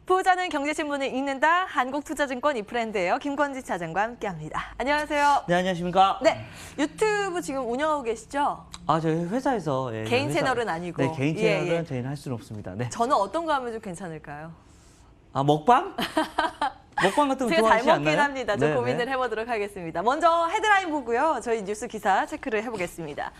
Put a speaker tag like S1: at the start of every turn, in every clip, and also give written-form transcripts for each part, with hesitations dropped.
S1: 부자는 경제신문을 읽는다. 한국투자증권 이프랜드예요. 김건지 차장과 함께합니다. 안녕하세요.
S2: 네, 안녕하십니까?
S1: 네, 유튜브 지금 운영하고 계시죠?
S2: 아, 저희 회사에서
S1: 개인 채널은 아니고.
S2: 네, 개인 채널은
S1: 예.
S2: 저희는 할 수는 없습니다. 네.
S1: 저는 어떤 거 하면 좀 괜찮을까요?
S2: 아, 먹방? 먹방 같은 거
S1: 제가 잘
S2: 좋아하시지
S1: 먹긴
S2: 않나요?
S1: 합니다. 좀 고민을 해보도록 하겠습니다. 먼저 헤드라인 보고요. 저희 뉴스 기사 체크를 해보겠습니다.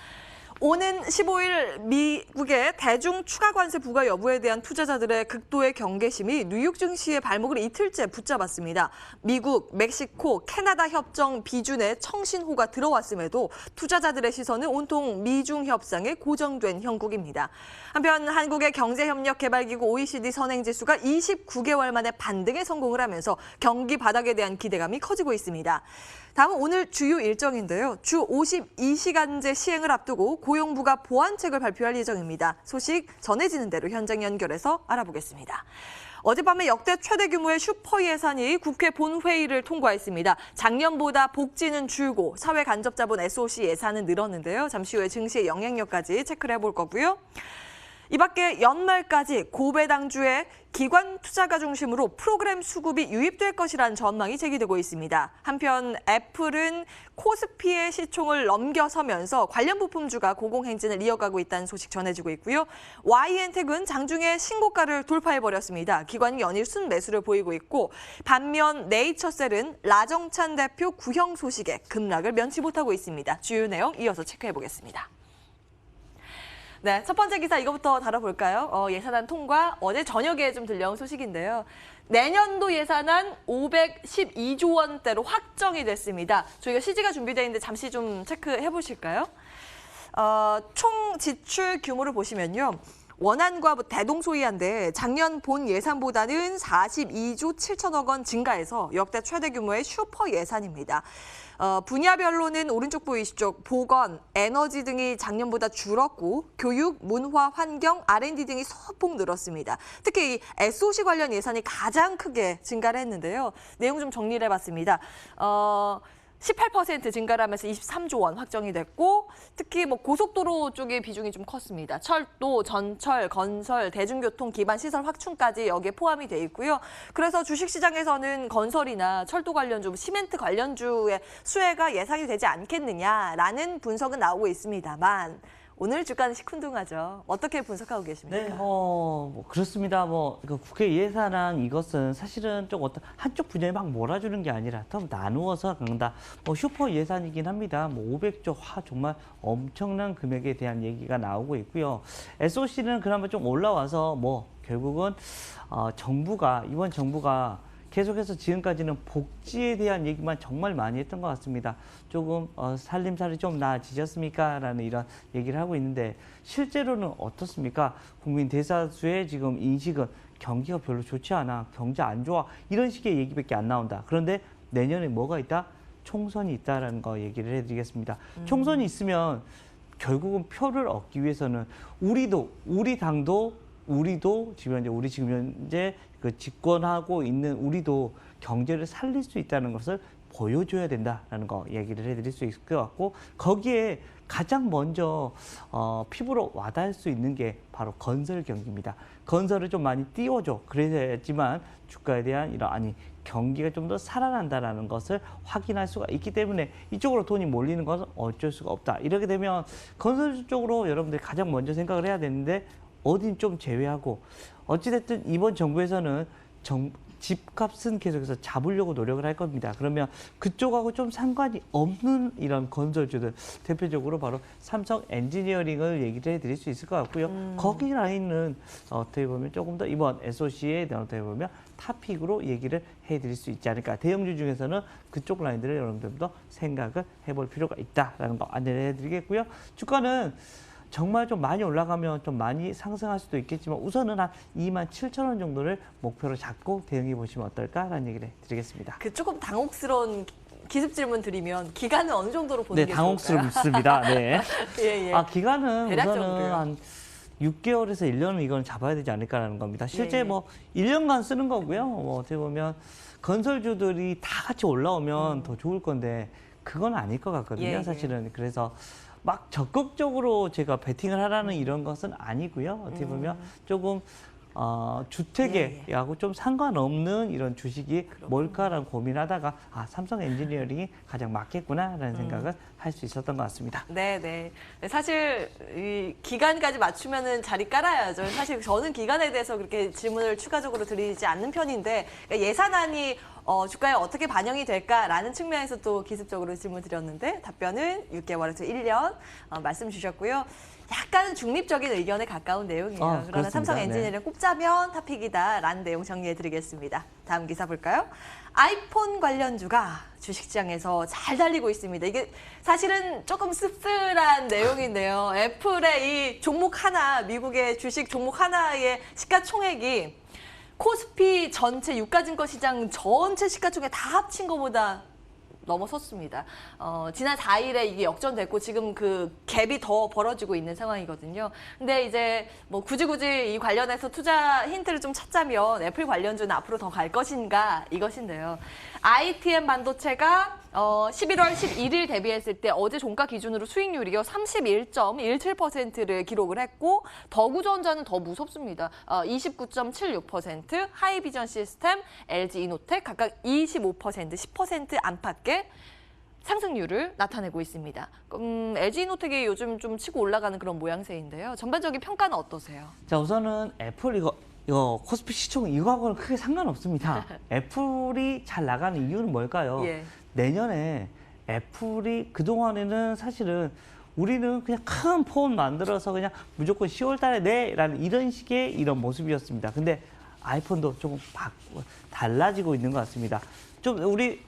S1: 오는 15일 미국의 대중 추가 관세 부과 여부에 대한 투자자들의 극도의 경계심이 뉴욕 증시의 발목을 이틀째 붙잡았습니다. 미국, 멕시코, 캐나다 협정 비준에 청신호가 들어왔음에도 투자자들의 시선은 온통 미중 협상에 고정된 형국입니다. 한편 한국의 경제협력개발기구 OECD 선행지수가 29개월 만에 반등에 성공을 하면서 경기 바닥에 대한 기대감이 커지고 있습니다. 다음은 오늘 주요 일정인데요. 주 52시간제 시행을 앞두고 고용부가 보완책을 발표할 예정입니다. 소식 전해지는 대로 현장 연결해서 알아보겠습니다. 어젯밤에 역대 최대 규모의 슈퍼 예산이 국회 본회의를 통과했습니다. 작년보다 복지는 줄고 사회 간접자본 SOC 예산은 늘었는데요. 잠시 후에 증시의 영향력까지 체크를 해볼 거고요. 이 밖에 연말까지 고배당주의 기관 투자가 중심으로 프로그램 수급이 유입될 것이라는 전망이 제기되고 있습니다. 한편 애플은 코스피의 시총을 넘겨서면서 관련 부품주가 고공행진을 이어가고 있다는 소식 전해지고 있고요. YN텍은 장중에 신고가를 돌파해버렸습니다. 기관이 연일 순매수를 보이고 있고 반면 네이처셀은 라정찬 대표 구형 소식에 급락을 면치 못하고 있습니다. 주요 내용 이어서 체크해보겠습니다. 네, 첫 번째 기사 이거부터 다뤄볼까요? 예산안 통과, 어제 저녁에 좀 들려온 소식인데요. 내년도 예산안 512조 원대로 확정이 됐습니다. 저희가 CG가 준비되어 있는데 잠시 좀 체크해 보실까요? 총 지출 규모를 보시면요. 원안과 대동소이한데 작년 본 예산보다는 42조 7천억 원 증가해서 역대 최대 규모의 슈퍼 예산입니다. 분야별로는 오른쪽 보이시죠? 보건, 에너지 등이 작년보다 줄었고 교육, 문화, 환경, R&D 등이 소폭 늘었습니다. 특히 이 SOC 관련 예산이 가장 크게 증가를 했는데요. 내용 좀 정리를 해봤습니다. 18% 증가를 하면서 23조 원 확정이 됐고 특히 고속도로 쪽의 비중이 좀 컸습니다. 철도, 전철, 건설, 대중교통 기반 시설 확충까지 여기에 포함이 돼 있고요. 그래서 주식시장에서는 건설이나 철도 관련주, 시멘트 관련주의 수혜가 예상이 되지 않겠느냐라는 분석은 나오고 있습니다만 오늘 주가는 시큰둥하죠. 어떻게 분석하고 계십니까?
S2: 네, 그렇습니다. 국회 예산안 이것은 사실은 좀 한쪽 분야에 막 몰아주는 게 아니라 더 나누어서 간다. 슈퍼 예산이긴 합니다. 500조 정말 엄청난 금액에 대한 얘기가 나오고 있고요. SOC는 그나마 좀 올라와서 결국은 이번 정부가 계속해서 지금까지는 복지에 대한 얘기만 정말 많이 했던 것 같습니다. 조금 살림살이 좀 나아지셨습니까? 라는 이런 얘기를 하고 있는데 실제로는 어떻습니까? 국민 대다수의 지금 인식은 경기가 별로 좋지 않아, 경제 안 좋아 이런 식의 얘기밖에 안 나온다. 그런데 내년에 뭐가 있다? 총선이 있다라는 거 얘기를 해드리겠습니다. 총선이 있으면 결국은 표를 얻기 위해서는 우리 당도 지금 현재 그 집권하고 있는 우리도 경제를 살릴 수 있다는 것을 보여줘야 된다라는 거 얘기를 해드릴 수 있을 것 같고 거기에 가장 먼저 피부로 와닿을 수 있는 게 바로 건설 경기입니다. 건설을 좀 많이 띄워줘. 그래야지만 주가에 대한 경기가 좀 더 살아난다라는 것을 확인할 수가 있기 때문에 이쪽으로 돈이 몰리는 것은 어쩔 수가 없다. 이렇게 되면 건설 쪽으로 여러분들이 가장 먼저 생각을 해야 되는데 어딘 좀 제외하고 어찌됐든 이번 정부에서는 집값은 계속해서 잡으려고 노력을 할 겁니다. 그러면 그쪽하고 좀 상관이 없는 이런 건설주들 대표적으로 바로 삼성 엔지니어링을 얘기를 해드릴 수 있을 것 같고요. 거기 라인은 어떻게 보면 조금 더 이번 SOC에 어떻게 보면 탑픽으로 얘기를 해드릴 수 있지 않을까. 대형주 중에서는 그쪽 라인들을 여러분들도 생각을 해볼 필요가 있다라는 거 안내를 해드리겠고요. 주가는 정말 좀 많이 올라가면 좀 많이 상승할 수도 있겠지만 우선은 한 27,000원 정도를 목표로 잡고 대응해 보시면 어떨까라는 얘기를 드리겠습니다.
S1: 조금 당혹스러운 기습 질문 드리면 기간은 어느 정도로 보는 게 좋을까요?
S2: 당혹스럽습니다. 네.
S1: 예.
S2: 기간은
S1: 대략적으로요.
S2: 우선은 한 6개월에서 1년은 이건 잡아야 되지 않을까라는 겁니다. 실제 1년간 쓰는 거고요. 어떻게 보면 건설주들이 다 같이 올라오면 더 좋을 건데 그건 아닐 것 같거든요. 사실은. 그래서 막 적극적으로 제가 베팅을 하라는 이런 것은 아니고요. 어떻게 보면 조금 주택하고 좀 상관없는 이런 주식이 뭘까라는 고민하다가 삼성 엔지니어링이 가장 맞겠구나라는 생각을 할 수 있었던 것 같습니다.
S1: 네. 사실 이 기간까지 맞추면은 자리 깔아야죠. 사실 저는 기간에 대해서 그렇게 질문을 추가적으로 드리지 않는 편인데 그러니까 예산안이 주가에 어떻게 반영이 될까라는 측면에서 또 기습적으로 질문 드렸는데 답변은 6개월에서 1년 말씀 주셨고요. 약간 중립적인 의견에 가까운 내용이에요. 그러나
S2: 그렇습니다.
S1: 삼성 엔지니어링 꼽자면 탑픽이다라는 내용 정리해드리겠습니다. 다음 기사 볼까요? 아이폰 관련주가 주식시장에서 잘 달리고 있습니다. 이게 사실은 조금 씁쓸한 내용인데요. 애플의 이 종목 하나, 미국의 주식 종목 하나의 시가총액이 코스피 전체 유가증권 시장 전체 시가총액 다 합친 것보다 넘어섰습니다. 지난 4일에 이게 역전됐고 지금 그 갭이 더 벌어지고 있는 상황이거든요. 근데 이제 뭐 굳이 이 관련해서 투자 힌트를 좀 찾자면 애플 관련주는 앞으로 더 갈 것인가 이것인데요. ITM 반도체가 11월 11일 대비했을 때 어제 종가 기준으로 수익률이요 31.17%를 기록을 했고 더구전자는 더 무섭습니다. 29.76%, 하이비전 시스템, LG 이노텍 각각 25%, 10% 안팎의 상승률을 나타내고 있습니다. LG 이노텍이 요즘 좀 치고 올라가는 그런 모양새인데요. 전반적인 평가는 어떠세요?
S2: 자, 우선은 애플 이거 코스피 시총 이거하고는 크게 상관없습니다. 애플이 잘 나가는 이유는 뭘까요?
S1: 예.
S2: 내년에 애플이 그동안에는 사실은 우리는 그냥 큰 폰 만들어서 그냥 무조건 10월 달에 내라는 이런 식의 이런 모습이었습니다. 근데 아이폰도 조금 달라지고 있는 것 같습니다. 좀 우리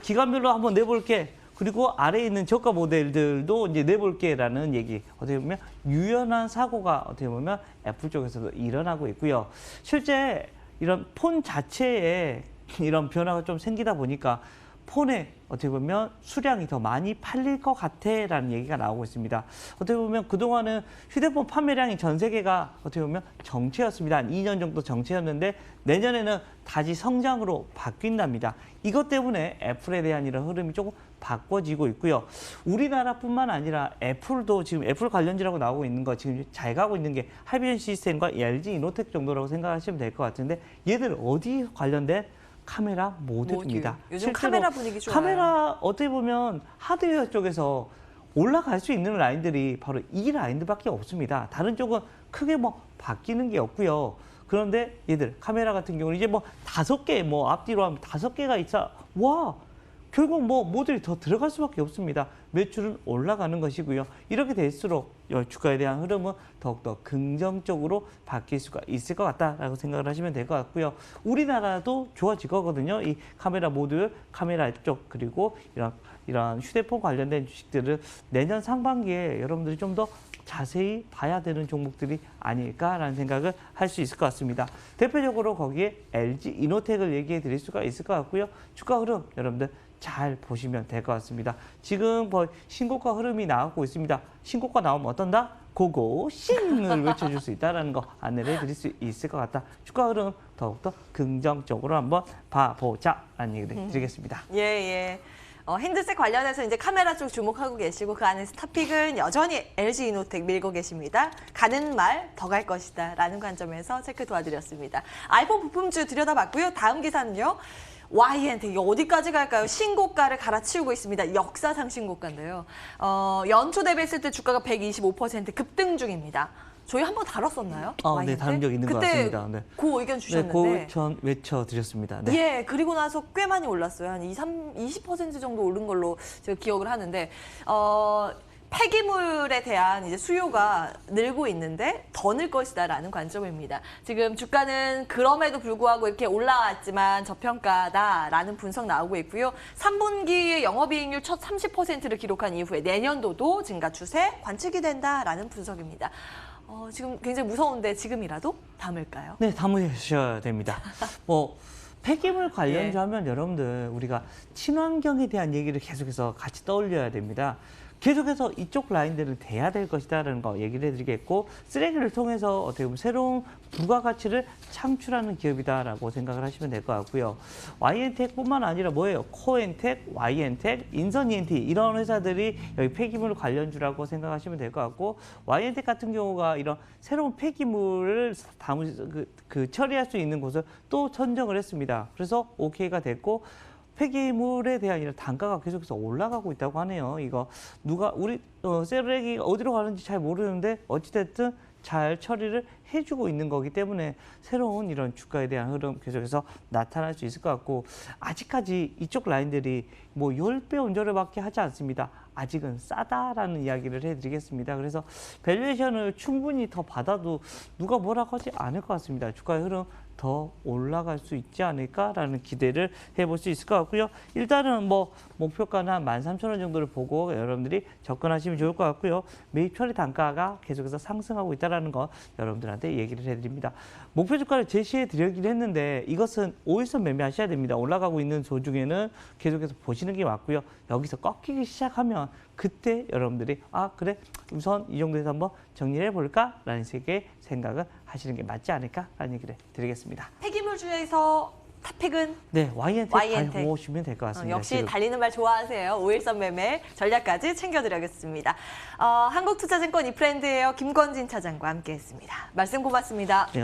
S2: 기간별로 한번 내볼게. 그리고 아래에 있는 저가 모델들도 이제 내볼게라는 얘기. 어떻게 보면 유연한 사고가 어떻게 보면 애플 쪽에서도 일어나고 있고요. 실제 이런 폰 자체에 이런 변화가 좀 생기다 보니까 폰에 어떻게 보면 수량이 더 많이 팔릴 것 같아라는 얘기가 나오고 있습니다. 어떻게 보면 그동안은 휴대폰 판매량이 전 세계가 어떻게 보면 정체였습니다. 한 2년 정도 정체였는데 내년에는 다시 성장으로 바뀐답니다. 이것 때문에 애플에 대한 이런 흐름이 조금 바꿔지고 있고요. 우리나라뿐만 아니라 애플도 지금 애플 관련주라고 나오고 있는 거 지금 잘 가고 있는 게 하이비전 시스템과 LG 이노텍 정도라고 생각하시면 될 것 같은데 얘들 어디 관련된 카메라 모듈입니다.
S1: 요즘 카메라 분위기 좋아요.
S2: 카메라 어떻게 보면 하드웨어 쪽에서 올라갈 수 있는 라인들이 바로 이 라인들밖에 없습니다. 다른 쪽은 크게 뭐 바뀌는 게 없고요. 그런데 얘들 카메라 같은 경우는 이제 뭐 5개 앞뒤로 하면 5개가 있어. 와, 결국 뭐 모듈이 더 들어갈 수밖에 없습니다. 매출은 올라가는 것이고요. 이렇게 될수록 주가에 대한 흐름은 더욱더 긍정적으로 바뀔 수가 있을 것 같다라고 생각을 하시면 될 것 같고요. 우리나라도 좋아질 거거든요. 이 카메라 모듈, 카메라 쪽 그리고 이런 휴대폰 관련된 주식들을 내년 상반기에 여러분들이 좀 더 자세히 봐야 되는 종목들이 아닐까라는 생각을 할 수 있을 것 같습니다. 대표적으로 거기에 LG 이노텍을 얘기해 드릴 수가 있을 것 같고요. 주가 흐름 여러분들 잘 보시면 될 것 같습니다. 지금 거의 신고가 흐름이 나오고 있습니다. 신고가 나오면 어떤다? 고고 싱을 외쳐줄 수 있다는 거 안내를 해드릴 수 있을 것 같다. 주가 흐름 더욱더 긍정적으로 한번 봐보자라는 얘기를 드리겠습니다.
S1: 예. 핸드셋 관련해서 이제 카메라 쪽 주목하고 계시고 그 안에서 탑픽은 여전히 LG 이노텍 밀고 계십니다. 가는 말 더 갈 것이다 라는 관점에서 체크 도와드렸습니다. 아이폰 부품주 들여다봤고요. 다음 기사는요. YNT 이게 어디까지 갈까요? 신고가를 갈아치우고 있습니다. 역사상 신고가인데요. 연초 대비했을 때 주가가 125% 급등 중입니다. 저희 한번 다뤘었나요?
S2: 네, 다룬 적 있는 것 같습니다. 네.
S1: 그 의견 주셨는데.
S2: 네, 그 외쳐드렸습니다. 네.
S1: 예, 그리고 나서 꽤 많이 올랐어요. 한 20% 정도 오른 걸로 제가 기억을 하는데, 폐기물에 대한 이제 수요가 늘고 있는데 더 늘 것이다라는 관점입니다. 지금 주가는 그럼에도 불구하고 이렇게 올라왔지만 저평가다라는 분석 나오고 있고요. 3분기 영업이익률 첫 30%를 기록한 이후에 내년도도 증가 추세 관측이 된다라는 분석입니다. 지금 굉장히 무서운데 지금이라도 담을까요?
S2: 네, 담으셔야 됩니다. 폐기물 관련주 하면 여러분들 우리가 친환경에 대한 얘기를 계속해서 같이 떠올려야 됩니다. 계속해서 이쪽 라인들은 돼야 될 것이다라는 거 얘기를 해드리겠고, 쓰레기를 통해서 어떻게 보면 새로운 부가가치를 창출하는 기업이다라고 생각을 하시면 될 것 같고요. YN텍뿐만 아니라 뭐예요? 코엔텍, YN텍, 인선ENT 이런 회사들이 여기 폐기물 관련주라고 생각하시면 될 것 같고, YN텍 같은 경우가 이런 새로운 폐기물을 처리할 수 있는 곳을 또 선정을 했습니다. 그래서 OK가 됐고, 폐기물에 대한 이런 단가가 계속해서 올라가고 있다고 하네요. 이거 우리 쓰레기가 어디로 가는지 잘 모르는데 어찌됐든 잘 처리를 해주고 있는 거기 때문에 새로운 이런 주가에 대한 흐름 계속해서 나타날 수 있을 것 같고, 아직까지 이쪽 라인들이 뭐 10배 언저리밖에 하지 않습니다. 아직은 싸다라는 이야기를 해드리겠습니다. 그래서 밸류에이션을 충분히 더 받아도 누가 뭐라고 하지 않을 것 같습니다. 주가의 흐름 더 올라갈 수 있지 않을까라는 기대를 해볼 수 있을 것 같고요. 일단은 뭐 목표가는 한 13,000원 정도를 보고 여러분들이 접근하시면 좋을 것 같고요. 매입 처리 단가가 계속해서 상승하고 있다는 거 여러분들한테 얘기를 해드립니다. 목표 주가를 제시해 드리긴 했는데 이것은 5일선 매매하셔야 됩니다. 올라가고 있는 도중에는 계속해서 보시는 게 맞고요. 여기서 꺾이기 시작하면 그때 여러분들이 그래 우선 이 정도에서 한번 정리를 해볼까라는 식의 생각을 하시는 게 맞지 않을까라는 얘기를 드리겠습니다.
S1: 폐기물 중에서 탑픽은
S2: 네, YN텍
S1: YN텍.
S2: 보시면 될 것 같습니다.
S1: 역시
S2: 지금.
S1: 달리는 말 좋아하세요. 5일선 매매 전략까지 챙겨드리겠습니다. 한국투자증권 이프렌드예요. 김건진 차장과 함께했습니다. 말씀 고맙습니다.
S2: 네,